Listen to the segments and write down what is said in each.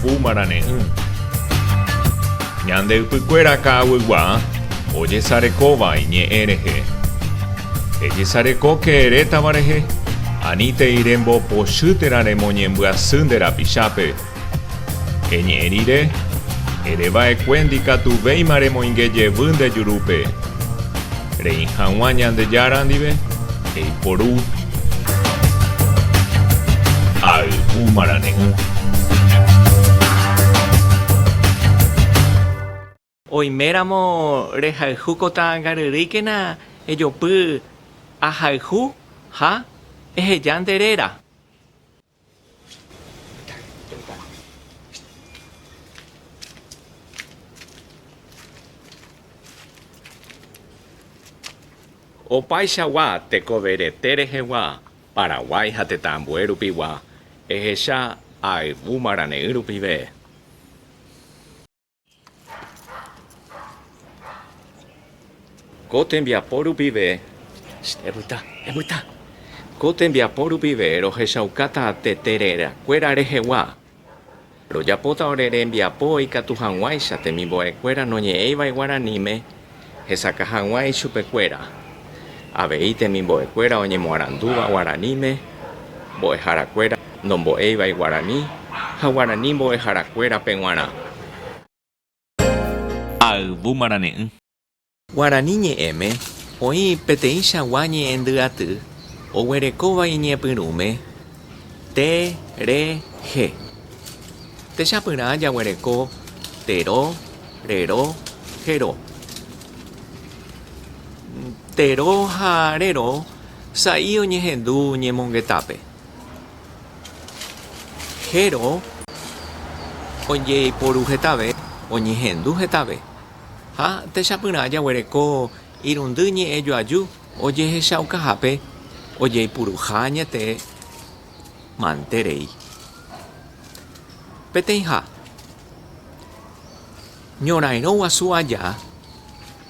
Umarane. Ñande upykuéra ka'aguygua ojesarekóva iñe'ẽrehe. Ejesareko ke'ẽrétava rehe ani teirembopochytérã remoñembyasy nde rapichápe. Eñe'ẽ rire ereva'ekue ndikatuvéima remoingejevy nde jurúpe. Rei hag̃ua Ñandejára ndive eiporu ayvúmarane. Oiméramo rehayhúkota ngaryríkena ejopy ahayhu ha eheja nderéra. Opaichagua tekoverete rehegua Paraguay ha tetãmbue rupigua ehecha ayvúmarane rupive. Ko tembiapo rupive epyta. Ko tembiapo rupive rohechaukáta tetererakuéra rehegua. Rojapóta ore rembiapo ikatu hag̃uáicha temimbo'ekuéra noñe'ẽiva Guaraníme hesaka hag̃ua ichupekuéra. Avei temimbo'ekuéra oñemoarandúva Guaraníme mbo'eharakuéra nombo'éiva Guarani ha Guarani mbo'eharakuéra pe g̃uarã. Ayvúmarane. Guarani ñe'ẽme oĩ peteĩ chagua ñe'ẽndyaty oguerekóva iñepyrũme terehe. Techapyrã jaguereko tero, rero, hero. Tero ha rero sa'i oñehendu ñemongetápe. Hero ojeiporu hetave oñehendu hetave. Ha techapyrã jaguereko irundy ñe'ẽ joaju ojehechaukahápe ojeipuruha ñete manterei. Peteĩha ñorairõ guasu aja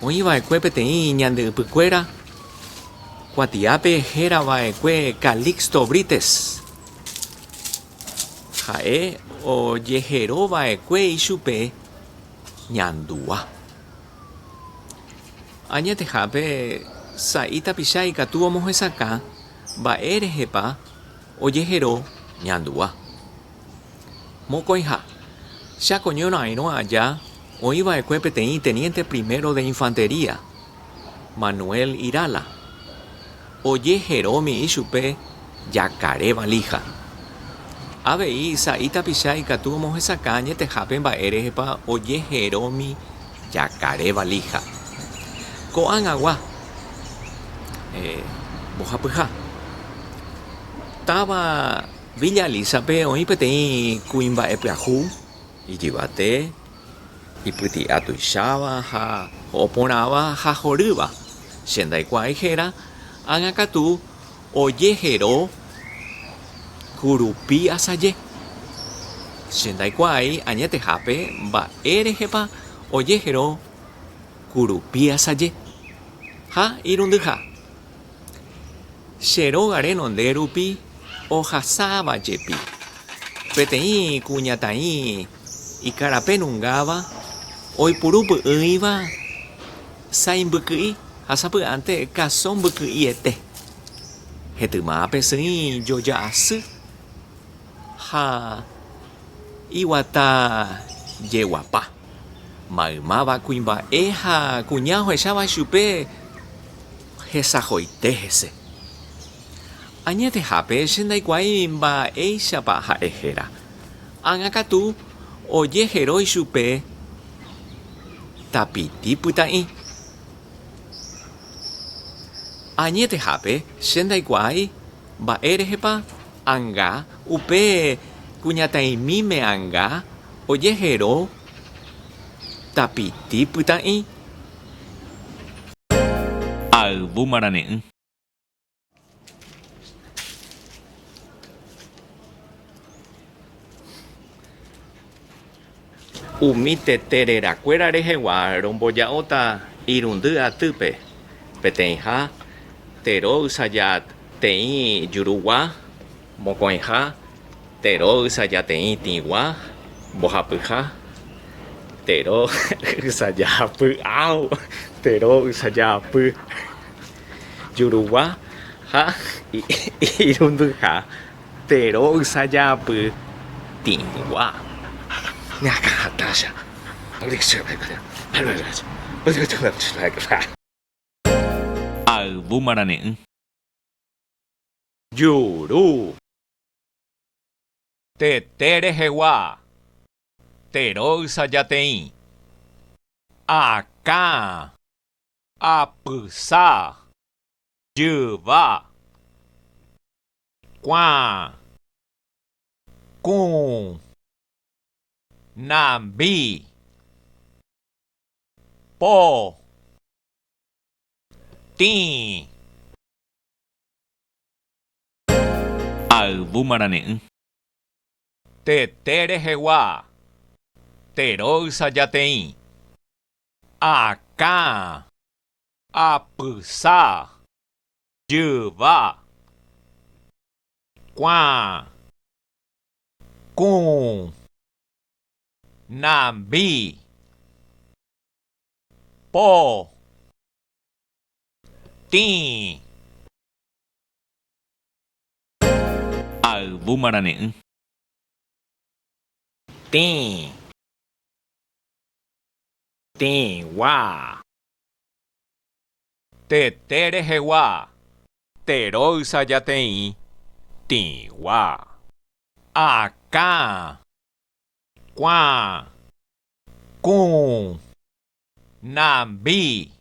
oĩva'ekue peteĩ ñande ypykuéra kuatiápe hérava'ekue Calixto Brites ha'e ojeheróva'ekue ichupe ñandua. Añetehápe sa'i tapicha ikatu omohesaka mba'e rehépa ojehero ñandua. Mokõiha cháko ñorairõ aja oĩva'ekue peteĩ teniente primero de infantería Manuel Irala ojeherómi ichupe jakare valija. Avei sa'i tapicha ikatu omohesaka añetehápe mba'e rehépa ojeherómi jakare valija. Ko'ãngagua mbohapyha táva Villa Elísape oĩ peteĩ kuimba'e pyahu ijyvate ipyti'a tuicháva ha oporãva ha horýva. Che ndaikuaái héra ág̃akatu ojehero kurupi asaje. Che ndaikuaái añetehápe mba'e rehépa ojehero kurupi asaje. Ha irundyha che róga renonde rupi ohasávajepi peteĩ kuñataĩ ikarapenungáva oipurupy'ỹiva sãimbyky'i hasapy'ánte kasõmbyky'iete hetymá pesỹi joja asy ha iguata jeguapa maymáva kuimba'e ha kuña ohecháva chupe hesahoite hese. Añetehápe che ndaikuaái mba'éichapa ha'e héra ág̃akatu ojehero ichupe tapiti pyta'ĩ. Añetehápe che ndaikuaái mba'e rehépa anga upe kuñataĩmíme anga ojehero tapiti pyta'ĩ. Ayvúmarane. Umi tetererakuéra rehegua romboja'óta irundy atýpe peteĩha tero ysaja teĩ jurugua mokõiha tero ysaja teĩ tĩgua Mbohapyha. Tero ysajahapy. Áu. Tero ysajahapy. Jurugua ha irundyha. Tero ysajahapy. Tigua. Ñakãhatácha. Ayvu marane'ỹ. Juru. Teterehegua. Tero ysajateĩ. Akã. Apysa. Jyva. Kuã. Kũ. Nambi. Po. Tĩ. Ayvu marane'ỹ. Teterehegua. Tero ysajateĩ. Akã. Apysa. Jyva. Kuã. Kũ. Nambi. Po. Tĩ. Ayvu marane'ỹ. Tĩ. Tigua. Teterehegua. Tero ysajateĩ. Tigua. Akã. Kuã. Kũ. Nambi.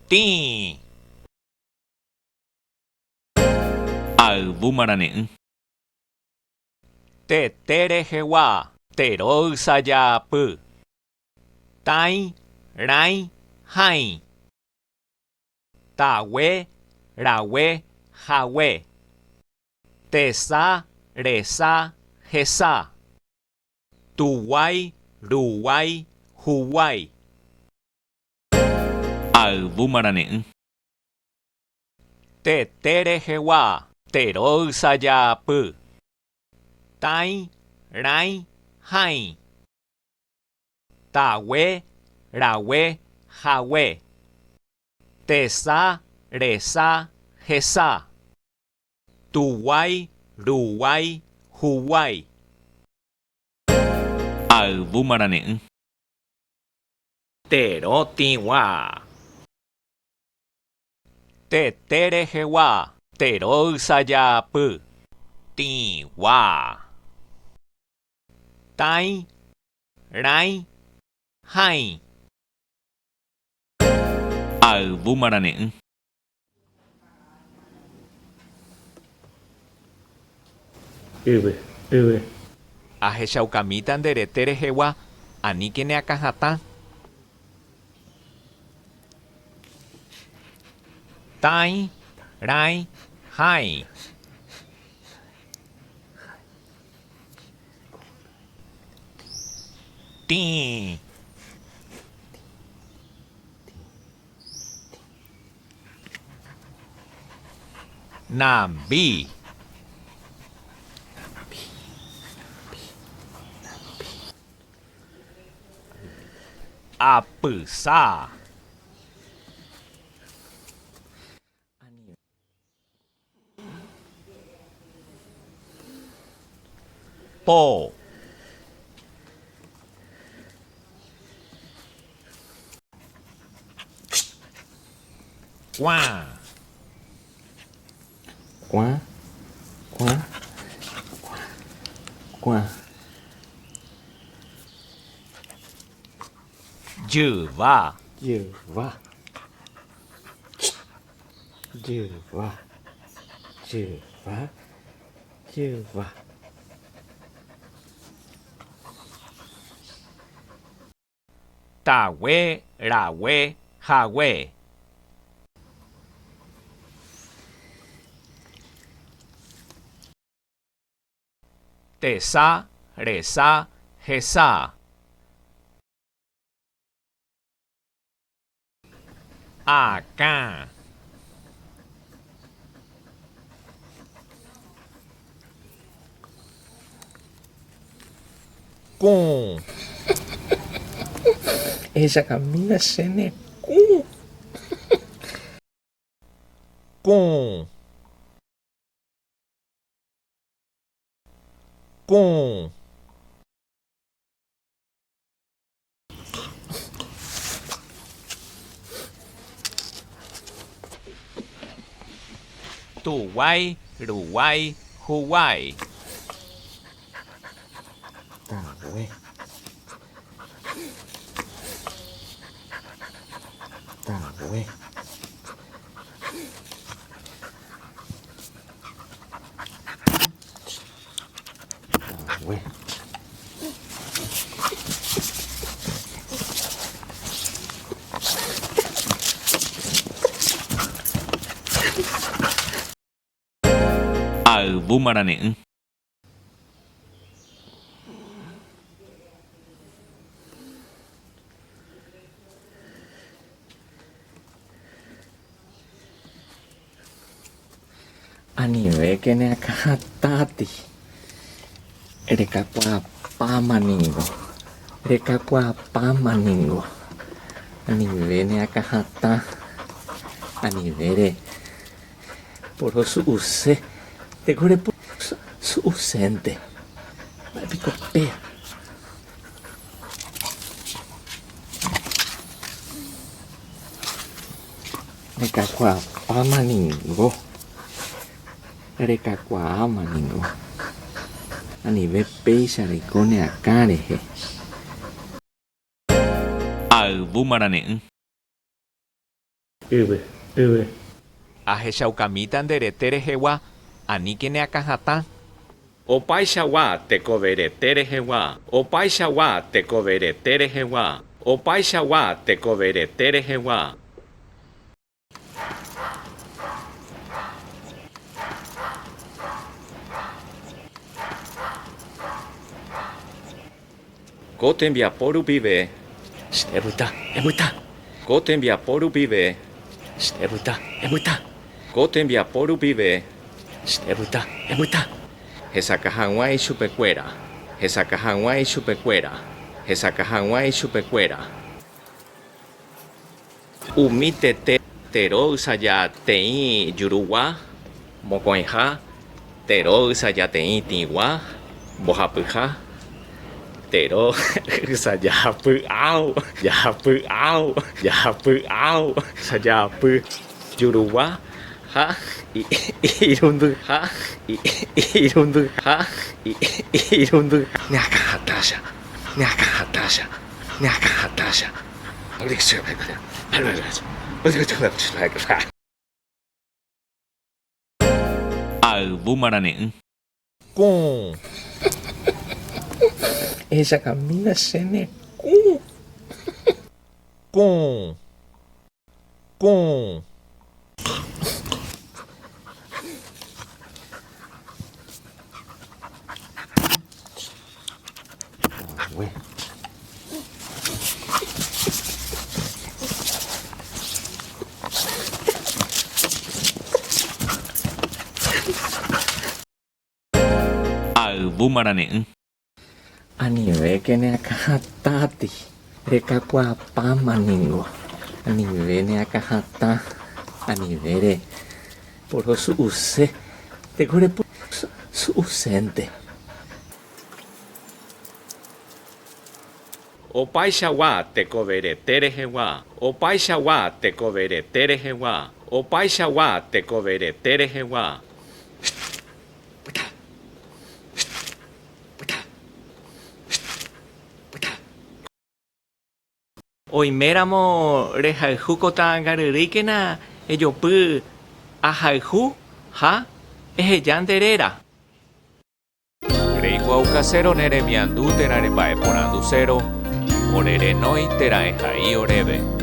Tĩ. Ayvu marane'ỹ. Teterehegua. Tero ysajapy. Tãi. Rãi. Haĩ. Tague. Rague. Hague. Tesa. Resa. Hesa. Tuguái. Ruguái. Huguái. Ayvu marane'ỹ. Teterehegua. Tero ysajapy. Tãi. Rãi. Haĩ. Tague. Rague. Hague. Tesa. Resa. Hesa. Tuguái. Ruguái. Huguái. Ayvu marane'ỹ. Tero tigua. Teterehegua. Tero ysajapy. Tigua. Tãi. Rãi. Haĩ. Ayvu marane'ỹ. Ahechaukamíta ndereterehegua. Aníke neakãhatã. Tãi. Rãi. Haĩ. Tĩ. Nambi. Apysa. Po. Kuã. Quá quá quá Jyva. Jyva Jyva Jyva Jyva. Tague. Rague. Hague. Tesa. Resa. Hesa. Acá. com, Ella camina sene com, com, Tuay, Ruay, Huay, ta we ta we ta we Ở boomerang. Anime que ne akatati. Rekakwa pamaningo. Rekakwa pamaningo. Anime ne akahata. Anime por su use. Te corre por su usente. Vai picopea. Rekakwa pamaningo. Rekakwa amaningo. Anime peisa ricone akarehe. Ở boomerang. Ahechaukamita ndereterehewa, aníkene akahata. Opaichawa tekovereterehewa, opaichawa tekovereterehewa, opaichawa tekovereterehewa. Goten viaporu vive. Ebuta, ebuta. Goten viaporu vive. Ebuta, ebuta. Goten viaporu vive. Ebuta, ebuta. Hesacajanguay chupecuera. Hesacajanguay chupecuera. Hesacajanguay chupecuera. Umítete tero saya tei yuruwa. Mocoenja. Tero saya tei tiwa. Bojapıja. Tero sayapu au. Yapu au. Yapu au. Sayapu yuruwa. Ha. Irundu. Ha. Irundu. Ha. Irundu. Nyakahatasha. Nyakahatasha. Nyakahatasha. Ở boomerang. Com, Ella camina sene com, com. we. Ở boomerang. Anime que ne akatati. Rekakwa pamaningo. Anime ne akahata. Anime por su use. Te corre por su usente. Opaichawa tekovereterehewa, opaichawa tekovereterehewa, opaichawa tekovereterehewa. Oiméramo rehayhúkota garyríkena ejopy ahayhu ha ehejanderera. Reikuauka cero neremiandu teraremba'eporãndu cero. Orerenói teraehai oréve.